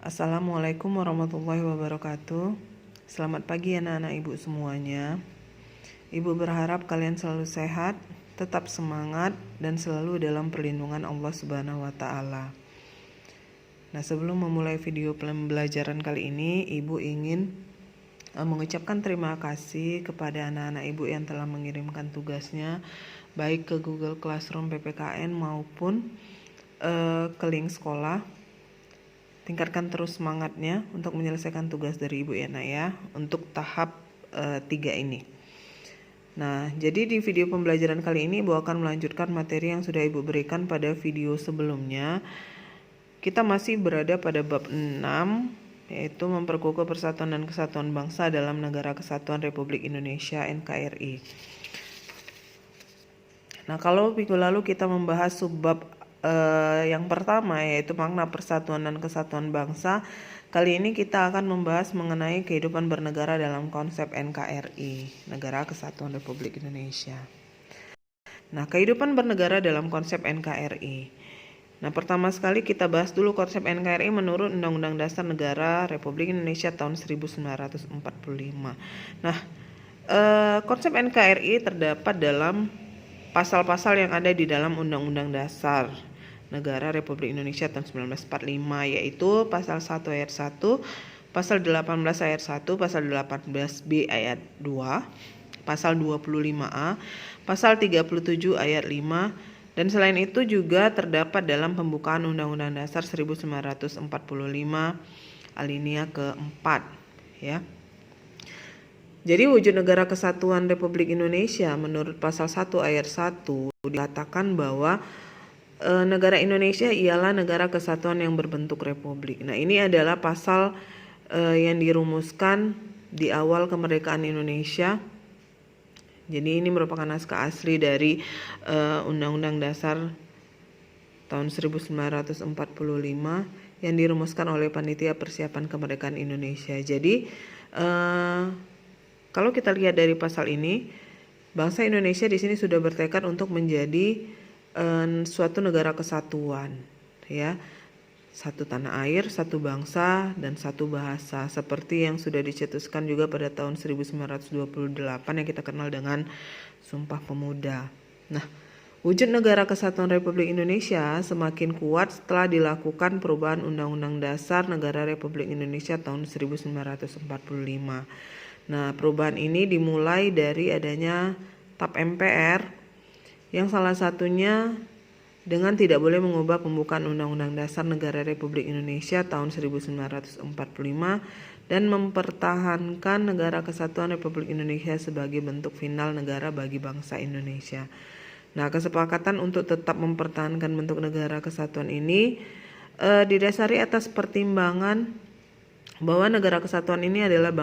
Assalamualaikum warahmatullahi wabarakatuh. Selamat pagi anak-anak ibu semuanya. Ibu berharap kalian selalu sehat, tetap semangat, dan selalu dalam perlindungan Allah Subhanahu wa Ta'ala. Nah, sebelum memulai video pembelajaran kali ini, ibu ingin mengucapkan terima kasih kepada anak-anak ibu yang telah mengirimkan tugasnya baik ke Google Classroom PPKN maupun ke link sekolah. Tingkatkan terus semangatnya untuk menyelesaikan tugas dari ibu ya nak ya, untuk tahap 3 ini. Nah, jadi di video pembelajaran kali ini ibu akan melanjutkan materi yang sudah ibu berikan pada video sebelumnya. Kita masih berada pada bab 6, yaitu memperkokoh persatuan dan kesatuan bangsa dalam Negara Kesatuan Republik Indonesia NKRI. Nah, kalau minggu lalu kita membahas subbab yang pertama, yaitu makna persatuan dan kesatuan bangsa. Kali ini kita akan membahas mengenai kehidupan bernegara dalam konsep NKRI, Negara Kesatuan Republik Indonesia. Nah, kehidupan bernegara dalam konsep NKRI. Nah, pertama sekali kita bahas dulu konsep NKRI menurut Undang-Undang Dasar Negara Republik Indonesia tahun 1945. Nah, konsep NKRI terdapat dalam pasal-pasal yang ada di dalam Undang-Undang Dasar Negara Republik Indonesia tahun 1945, yaitu pasal 1 ayat 1, pasal 18 ayat 1, pasal 18B ayat 2, pasal 25A, pasal 37 ayat 5, dan selain itu juga terdapat dalam pembukaan Undang-Undang Dasar 1945 alinea keempat, ya. Jadi wujud negara kesatuan Republik Indonesia menurut pasal 1 ayat 1 dikatakan bahwa negara Indonesia ialah negara kesatuan yang berbentuk republik. Nah, ini adalah pasal yang dirumuskan di awal kemerdekaan Indonesia. Jadi ini merupakan naskah asli dari Undang-Undang Dasar tahun 1945 yang dirumuskan oleh Panitia Persiapan Kemerdekaan Indonesia. Jadi kalau kita lihat dari pasal ini, bangsa Indonesia di sini sudah bertekad untuk menjadi suatu negara kesatuan, ya, satu tanah air, satu bangsa, dan satu bahasa, seperti yang sudah dicetuskan juga pada tahun 1928 yang kita kenal dengan Sumpah Pemuda. Nah, wujud negara kesatuan Republik Indonesia semakin kuat setelah dilakukan perubahan Undang-Undang Dasar Negara Republik Indonesia tahun 1945. Nah, perubahan ini dimulai dari adanya TAP MPR yang salah satunya dengan tidak boleh mengubah pembukaan Undang-Undang Dasar Negara Republik Indonesia tahun 1945 dan mempertahankan Negara Kesatuan Republik Indonesia sebagai bentuk final negara bagi bangsa Indonesia. Nah, kesepakatan untuk tetap mempertahankan bentuk negara kesatuan ini didasari atas pertimbangan bahwa negara kesatuan ini adalah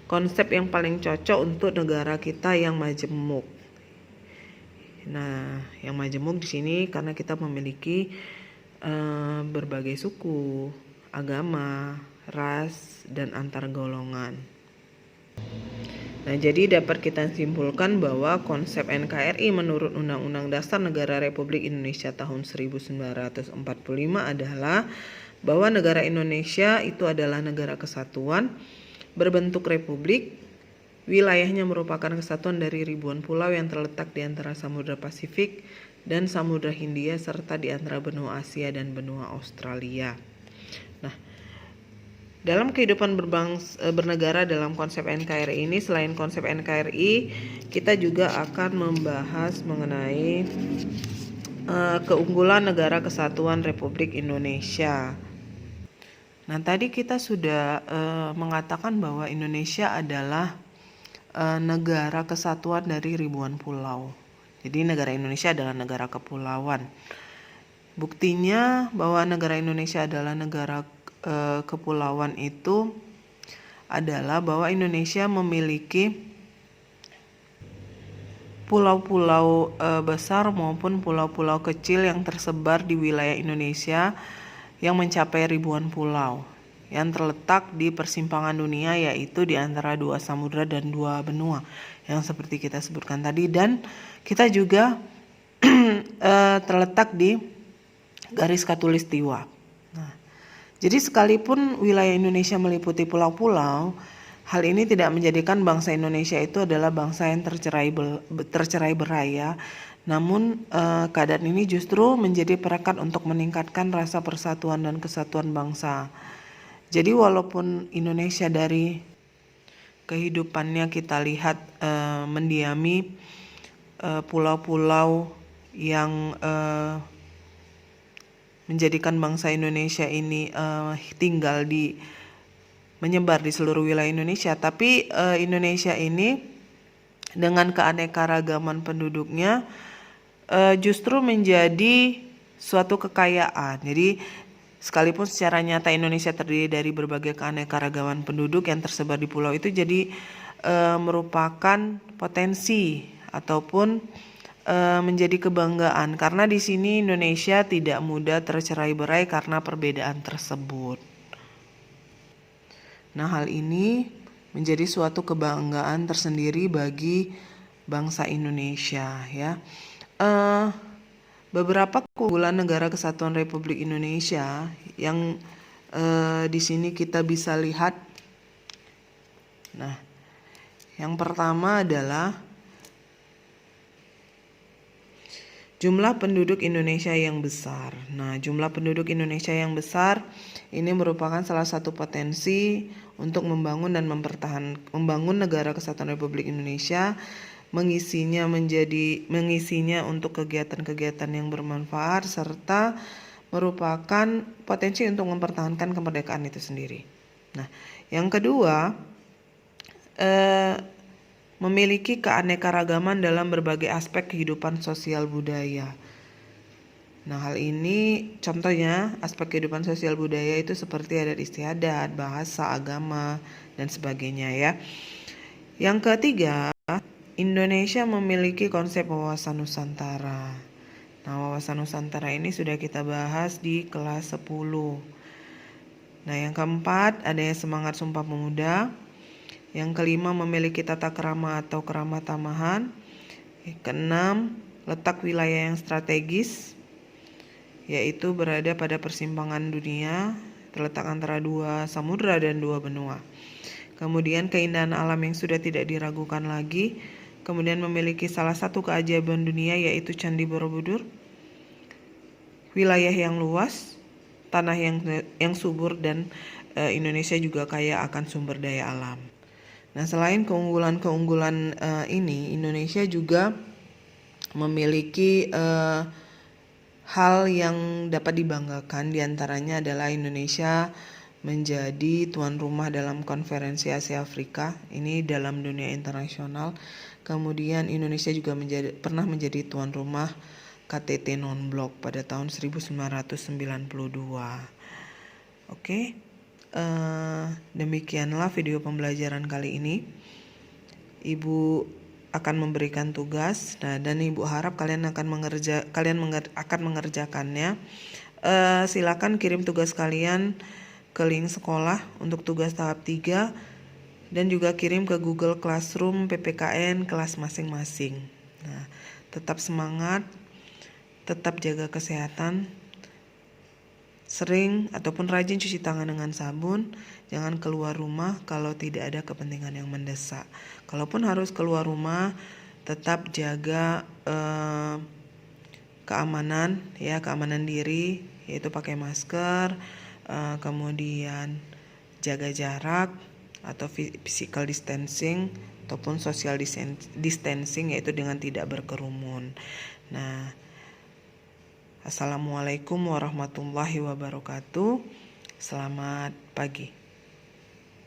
konsep yang paling cocok untuk negara kita yang majemuk. Nah, yang majemuk di sini karena kita memiliki berbagai suku, agama, ras, dan antar golongan. Nah, jadi dapat kita simpulkan bahwa konsep NKRI menurut Undang-Undang Dasar Negara Republik Indonesia tahun 1945 adalah bahwa negara Indonesia itu adalah negara kesatuan berbentuk republik. Wilayahnya merupakan kesatuan dari ribuan pulau yang terletak di antara Samudra Pasifik dan Samudra Hindia serta di antara benua Asia dan benua Australia. Nah, dalam kehidupan bernegara dalam konsep NKRI ini, selain konsep NKRI, kita juga akan membahas mengenai keunggulan Negara Kesatuan Republik Indonesia. Nah, tadi kita sudah mengatakan bahwa Indonesia adalah negara kesatuan dari ribuan pulau. Jadi negara Indonesia adalah negara kepulauan. Buktinya bahwa negara Indonesia adalah negara kepulauan itu adalah bahwa Indonesia memiliki pulau-pulau besar maupun pulau-pulau kecil yang tersebar di wilayah Indonesia yang mencapai ribuan pulau yang terletak di persimpangan dunia, yaitu di antara dua samudra dan dua benua yang seperti kita sebutkan tadi, dan kita juga terletak di garis khatulistiwa. Nah, jadi sekalipun wilayah Indonesia meliputi pulau-pulau, hal ini tidak menjadikan bangsa Indonesia itu adalah bangsa yang tercerai berai ya. Namun keadaan ini justru menjadi perekat untuk meningkatkan rasa persatuan dan kesatuan bangsa. Jadi walaupun Indonesia dari kehidupannya kita lihat mendiami pulau-pulau yang menjadikan bangsa Indonesia ini tinggal menyebar di seluruh wilayah Indonesia, tapi Indonesia ini dengan keanekaragaman penduduknya justru menjadi suatu kekayaan. Jadi sekalipun secara nyata Indonesia terdiri dari berbagai keanekaragaman penduduk yang tersebar di pulau itu, jadi merupakan potensi ataupun menjadi kebanggaan karena di sini Indonesia tidak mudah tercerai-berai karena perbedaan tersebut. Nah, hal ini menjadi suatu kebanggaan tersendiri bagi bangsa Indonesia ya. Beberapa keunggulan negara kesatuan Republik Indonesia yang di sini kita bisa lihat. Nah, yang pertama adalah jumlah penduduk Indonesia yang besar. Nah, jumlah penduduk Indonesia yang besar ini merupakan salah satu potensi untuk membangun negara kesatuan Republik Indonesia, mengisinya untuk kegiatan-kegiatan yang bermanfaat serta merupakan potensi untuk mempertahankan kemerdekaan itu sendiri. Nah, yang kedua, memiliki keanekaragaman dalam berbagai aspek kehidupan sosial budaya. Nah, hal ini contohnya aspek kehidupan sosial budaya itu seperti adat istiadat, bahasa, agama, dan sebagainya ya. Yang ketiga, Indonesia memiliki konsep wawasan Nusantara. Nah, wawasan Nusantara ini sudah kita bahas di kelas 10. Nah, yang keempat, adanya semangat Sumpah Pemuda. Yang kelima, memiliki tata krama atau krama tamahan. Keenam, letak wilayah yang strategis, yaitu berada pada persimpangan dunia, terletak antara dua samudra dan dua benua. Kemudian keindahan alam yang sudah tidak diragukan lagi. Kemudian memiliki salah satu keajaiban dunia, yaitu Candi Borobudur. Wilayah yang luas, tanah yang subur, dan Indonesia juga kaya akan sumber daya alam. Nah, selain keunggulan-keunggulan ini, Indonesia juga memiliki hal yang dapat dibanggakan. Diantaranya adalah Indonesia menjadi tuan rumah dalam konferensi Asia Afrika, ini dalam dunia internasional. Kemudian Indonesia juga pernah menjadi tuan rumah KTT non-blok pada tahun 1992. Oke. Demikianlah video pembelajaran kali ini. Ibu akan memberikan tugas, dan Ibu harap kalian akan mengerjakannya. Silakan kirim tugas kalian ke link sekolah untuk tugas tahap 3 dan juga kirim ke Google Classroom PPKN kelas masing-masing. Nah, tetap semangat, tetap jaga kesehatan. Sering ataupun rajin cuci tangan dengan sabun. Jangan keluar rumah kalau tidak ada kepentingan yang mendesak. Kalaupun harus keluar rumah, tetap jaga keamanan diri, yaitu pakai masker, kemudian jaga jarak atau physical distancing ataupun social distancing, yaitu dengan tidak berkerumun. Nah, Assalamualaikum warahmatullahi wabarakatuh. Selamat pagi.